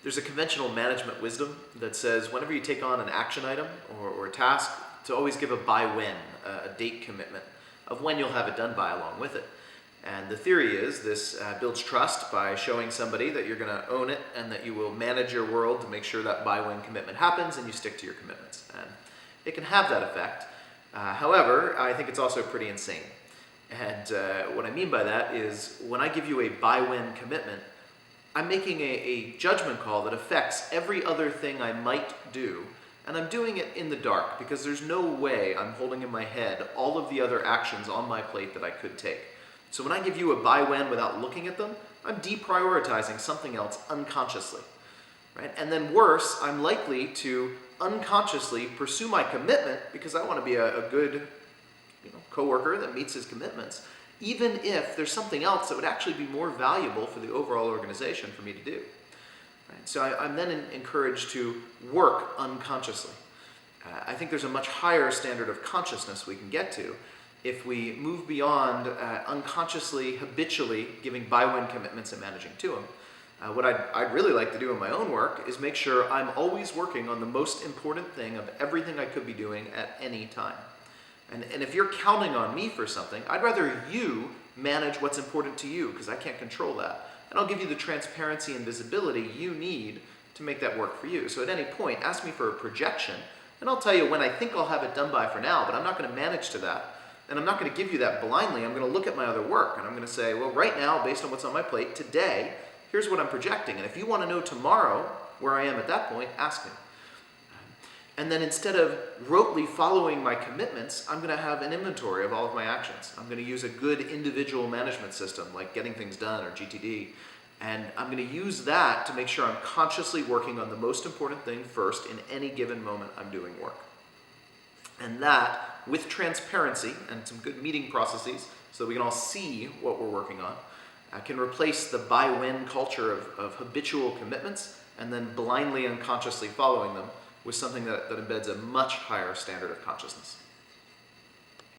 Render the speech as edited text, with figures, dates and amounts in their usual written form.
There's a conventional management wisdom that says whenever you take on an action item or a task, to always give a by when, a date commitment of when you'll have it done by along with it. And the theory is this builds trust by showing somebody that you're going to own it and that you will manage your world to make sure that by when commitment happens and you stick to your commitments. And it can have that effect. However, I think it's also pretty insane. And what I mean by that is when I give you a by when commitment, I'm making a judgment call that affects every other thing I might do, and I'm doing it in the dark because there's no way I'm holding in my head all of the other actions on my plate that I could take. So when I give you a by when without looking at them, I'm deprioritizing something else unconsciously, right? And then worse, I'm likely to unconsciously pursue my commitment because I want to be a good coworker that meets his commitments, even if there's something else that would actually be more valuable for the overall organization for me to do. Right? So I'm then encouraged to work unconsciously. I think there's a much higher standard of consciousness we can get to if we move beyond unconsciously, habitually giving by-when commitments and managing to them. What I'd really like to do in my own work is make sure I'm always working on the most important thing of everything I could be doing at any time. And if you're counting on me for something, I'd rather you manage what's important to you because I can't control that. And I'll give you the transparency and visibility you need to make that work for you. So at any point, ask me for a projection, and I'll tell you when I think I'll have it done by for now, but I'm not going to manage to that. And I'm not going to give you that blindly. I'm going to look at my other work, and I'm going to say, well, right now, based on what's on my plate today, here's what I'm projecting. And if you want to know tomorrow where I am at that point, ask me. And then instead of rotely following my commitments, I'm going to have an inventory of all of my actions. I'm going to use a good individual management system like Getting Things Done or GTD. And I'm going to use that to make sure I'm consciously working on the most important thing first in any given moment I'm doing work. And that, with transparency and some good meeting processes so we can all see what we're working on, can replace the by-when culture of habitual commitments and then blindly unconsciously following them with something that embeds a much higher standard of consciousness.